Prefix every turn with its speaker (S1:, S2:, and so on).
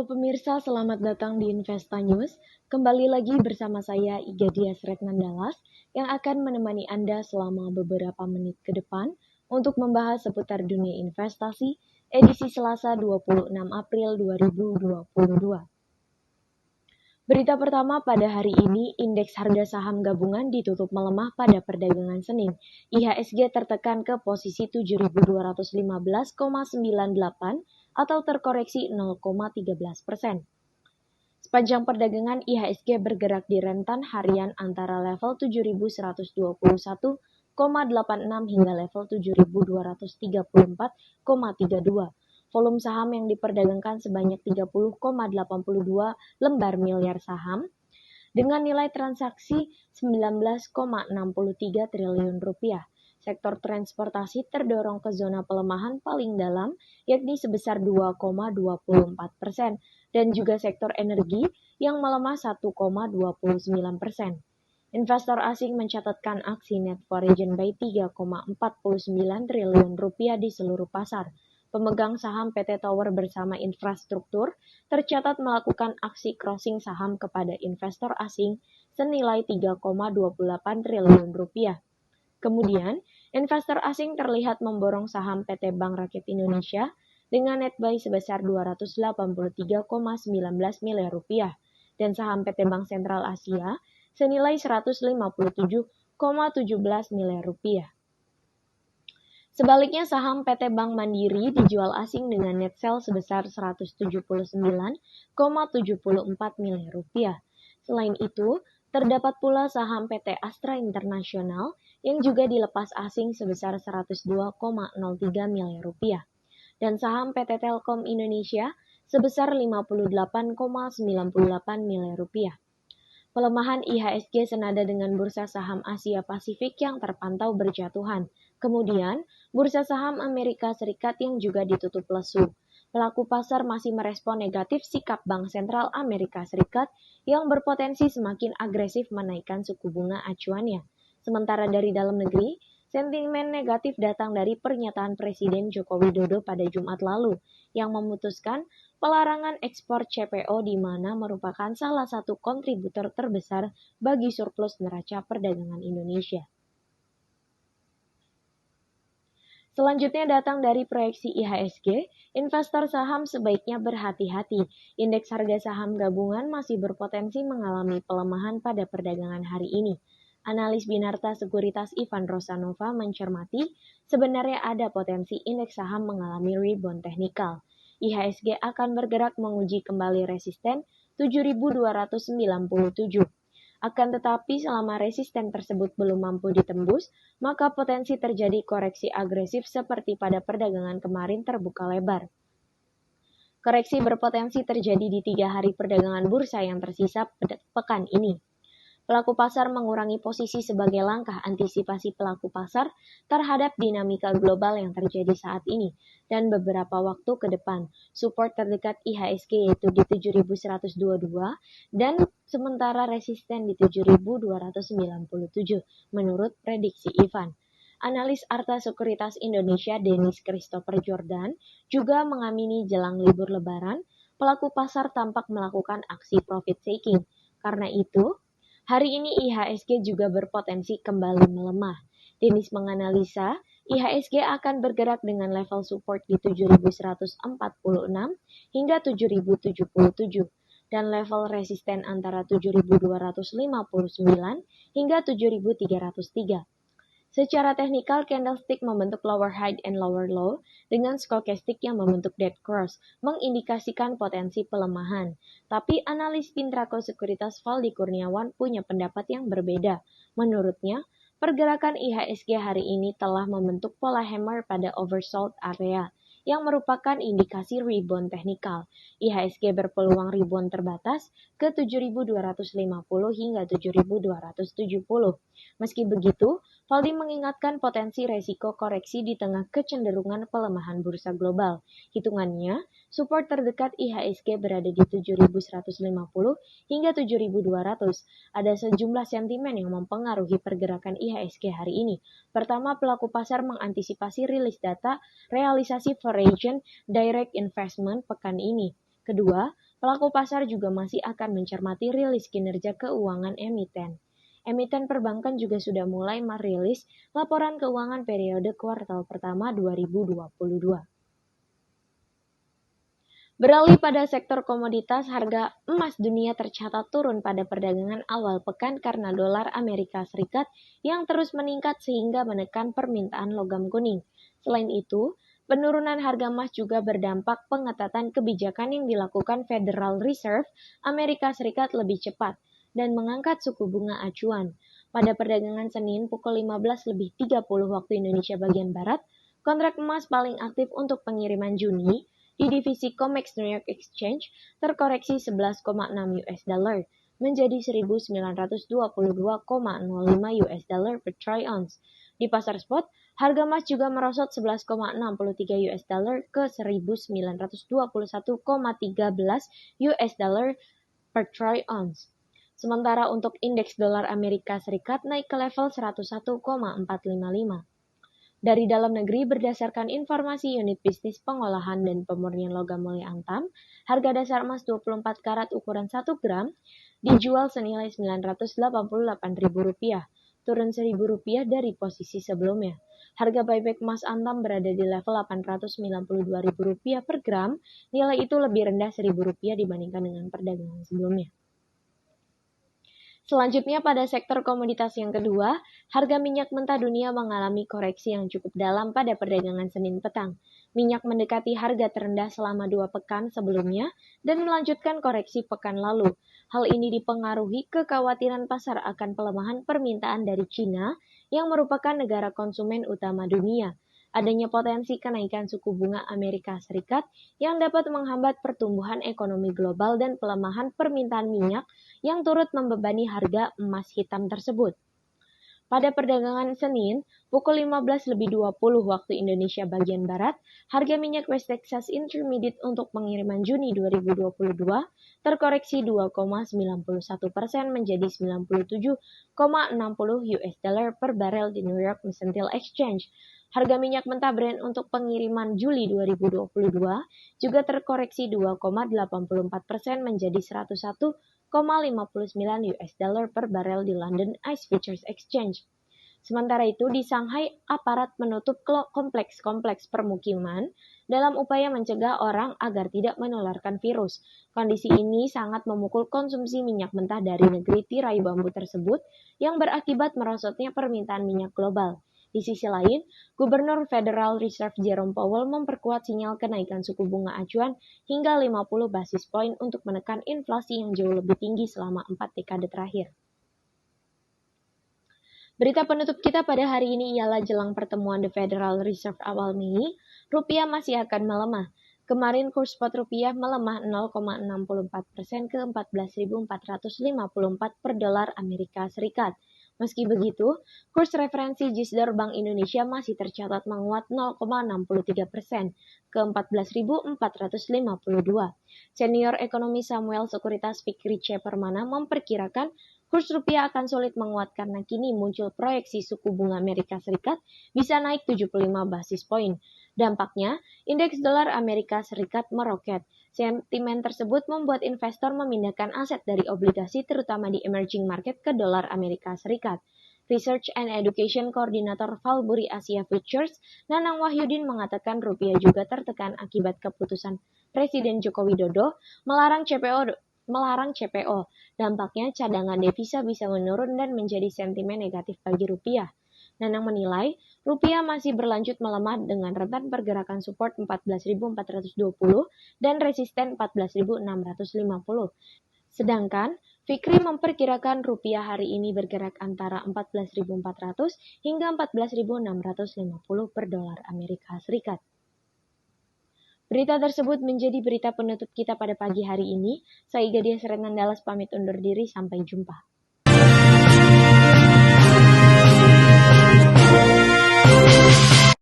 S1: Halo pemirsa, selamat datang di Investa News. Kembali lagi bersama saya Iga Dias Retnandalas yang akan menemani Anda selama beberapa menit ke depan untuk membahas seputar dunia investasi edisi Selasa 26 April 2022. Berita pertama pada hari ini, indeks harga saham gabungan ditutup melemah pada perdagangan Senin. IHSG tertekan ke posisi 7.215,98 atau terkoreksi 0,13%. Sepanjang perdagangan, IHSG bergerak di rentan harian antara level 7.121,86 hingga level 7.234,32. Volume saham yang diperdagangkan sebanyak 30,82 lembar miliar saham dengan nilai transaksi 19,63 triliun rupiah. Sektor transportasi terdorong ke zona pelemahan paling dalam, yakni sebesar 2,24%, dan juga sektor energi yang melemah 1,29%. Investor asing mencatatkan aksi net foreign buy 3,49 triliun rupiah di seluruh pasar. Pemegang saham PT Tower bersama infrastruktur tercatat melakukan aksi crossing saham kepada investor asing senilai 3,28 triliun rupiah. Kemudian, investor asing terlihat memborong saham PT Bank Rakyat Indonesia dengan net buy sebesar 283,19 miliar rupiah dan saham PT Bank Sentral Asia senilai 157,17 miliar rupiah. Sebaliknya, saham PT Bank Mandiri dijual asing dengan net sell sebesar 179,74 miliar rupiah. Selain itu, terdapat pula saham PT Astra Internasional yang juga dilepas asing sebesar 102,03 miliar rupiah dan saham PT Telkom Indonesia sebesar 58,98 miliar rupiah. Pelemahan IHSG senada dengan bursa saham Asia Pasifik yang terpantau berjatuhan. Kemudian, bursa saham Amerika Serikat yang juga ditutup lesu. Pelaku pasar masih merespon negatif sikap Bank Sentral Amerika Serikat yang berpotensi semakin agresif menaikkan suku bunga acuannya. Sementara dari dalam negeri, sentimen negatif datang dari pernyataan Presiden Joko Widodo pada Jumat lalu yang memutuskan pelarangan ekspor CPO di mana merupakan salah satu kontributor terbesar bagi surplus neraca perdagangan Indonesia. Selanjutnya datang dari proyeksi IHSG, investor saham sebaiknya berhati-hati. Indeks harga saham gabungan masih berpotensi mengalami pelemahan pada perdagangan hari ini. Analis Binarta Sekuritas Ivan Rosanova mencermati, sebenarnya ada potensi indeks saham mengalami rebound teknikal. IHSG akan bergerak menguji kembali resisten 7.297. Akan tetapi selama resisten tersebut belum mampu ditembus, maka potensi terjadi koreksi agresif seperti pada perdagangan kemarin terbuka lebar. Koreksi berpotensi terjadi di 3 hari perdagangan bursa yang tersisa pekan ini. Pelaku pasar mengurangi posisi sebagai langkah antisipasi pelaku pasar terhadap dinamika global yang terjadi saat ini dan beberapa waktu ke depan. Support terdekat IHSG yaitu di 7.122 dan sementara resisten di 7.297 menurut prediksi Ivan. Analis Arta Sekuritas Indonesia Dennis Christopher Jordan juga mengamini jelang libur lebaran, pelaku pasar tampak melakukan aksi profit taking. Karena itu, hari ini IHSG juga berpotensi kembali melemah. Dennis menganalisa, IHSG akan bergerak dengan level support di 7.146 hingga 7.077 dan level resisten antara 7.259 hingga 7.303. Secara teknikal, candlestick membentuk lower high and lower low dengan stochastic yang membentuk dead cross, mengindikasikan potensi pelemahan. Tapi analis Pintraco Sekuritas Valdi Kurniawan punya pendapat yang berbeda. Menurutnya, pergerakan IHSG hari ini telah membentuk pola hammer pada oversold area, yang merupakan indikasi rebound teknikal. IHSG berpeluang rebound terbatas ke 7.250 hingga 7.270. Meski begitu, Valdi mengingatkan potensi resiko koreksi di tengah kecenderungan pelemahan bursa global. Hitungannya, support terdekat IHSG berada di 7.150 hingga 7.200. Ada sejumlah sentimen yang mempengaruhi pergerakan IHSG hari ini. Pertama, pelaku pasar mengantisipasi rilis data realisasi foreign direct investment pekan ini. Kedua, pelaku pasar juga masih akan mencermati rilis kinerja keuangan emiten. Emiten perbankan juga sudah mulai merilis laporan keuangan periode kuartal pertama 2022. Beralih pada sektor komoditas, harga emas dunia tercatat turun pada perdagangan awal pekan karena dolar Amerika Serikat yang terus meningkat sehingga menekan permintaan logam kuning. Selain itu, penurunan harga emas juga berdampak pengetatan kebijakan yang dilakukan Federal Reserve Amerika Serikat lebih cepat dan mengangkat suku bunga acuan. Pada perdagangan Senin pukul 15.30 waktu Indonesia bagian Barat, kontrak emas paling aktif untuk pengiriman Juni di divisi COMEX New York Exchange terkoreksi 11,6 US dollar menjadi 1.922,05 US dollar per troy ounce. Di pasar spot, harga emas juga merosot 11,63 US dollar ke 1.921,13 US dollar per troy ounce. Sementara untuk indeks dolar Amerika Serikat naik ke level 101,455. Dari dalam negeri, berdasarkan informasi unit bisnis pengolahan dan pemurnian logam mulia Antam, harga dasar emas 24 karat ukuran 1 gram dijual senilai Rp988.000, turun Rp1.000 dari posisi sebelumnya. Harga buyback emas Antam berada di level Rp892.000 per gram, nilai itu lebih rendah Rp1.000 dibandingkan dengan perdagangan sebelumnya. Selanjutnya pada sektor komoditas yang kedua, harga minyak mentah dunia mengalami koreksi yang cukup dalam pada perdagangan Senin petang. Minyak mendekati harga terendah selama 2 pekan sebelumnya dan melanjutkan koreksi pekan lalu. Hal ini dipengaruhi kekhawatiran pasar akan pelemahan permintaan dari China yang merupakan negara konsumen utama dunia. Adanya potensi kenaikan suku bunga Amerika Serikat yang dapat menghambat pertumbuhan ekonomi global dan pelemahan permintaan minyak yang turut membebani harga emas hitam tersebut. Pada perdagangan Senin, pukul 15.20 waktu Indonesia bagian Barat, harga minyak West Texas Intermediate untuk pengiriman Juni 2022 terkoreksi 2,91% menjadi 97,60 US dollar per barel di New York Mercantile Exchange. Harga minyak mentah Brent untuk pengiriman Juli 2022 juga terkoreksi 2,84% menjadi 101,59 US dollar per barel di London Ice Futures Exchange. Sementara itu, di Shanghai, aparat menutup kompleks-kompleks permukiman dalam upaya mencegah orang agar tidak menularkan virus. Kondisi ini sangat memukul konsumsi minyak mentah dari negeri tirai bambu tersebut yang berakibat merosotnya permintaan minyak global. Di sisi lain, Gubernur Federal Reserve Jerome Powell memperkuat sinyal kenaikan suku bunga acuan hingga 50 basis poin untuk menekan inflasi yang jauh lebih tinggi selama 4 dekade terakhir. Berita penutup kita pada hari ini ialah jelang pertemuan The Federal Reserve awal Mei, rupiah masih akan melemah. Kemarin kurs spot rupiah melemah 0,64% ke 14.454 per dolar Amerika Serikat. Meski begitu, kurs referensi GISDOR Bank Indonesia masih tercatat menguat 0,63% ke 14.452. Senior ekonomi Samuel Sekuritas Fikri C. Permana memperkirakan kurs rupiah akan sulit menguat karena kini muncul proyeksi suku bunga Amerika Serikat bisa naik 75 basis poin. Dampaknya, indeks dolar Amerika Serikat meroket. Sentimen tersebut membuat investor memindahkan aset dari obligasi terutama di emerging market ke dolar Amerika Serikat. Research and Education Koordinator Valbury Asia Futures, Nanang Wahyudin mengatakan rupiah juga tertekan akibat keputusan Presiden Joko Widodo melarang CPO. Dampaknya cadangan devisa bisa menurun dan menjadi sentimen negatif bagi rupiah. Nanang menilai, rupiah masih berlanjut melemah dengan rentan pergerakan support 14.420 dan resisten 14.650. Sedangkan, Fikri memperkirakan rupiah hari ini bergerak antara 14.400 hingga 14.650 per dolar Amerika Serikat. Berita tersebut menjadi berita penutup kita pada pagi hari ini. Saya Gadia Seretan Dallas pamit undur diri, sampai jumpa.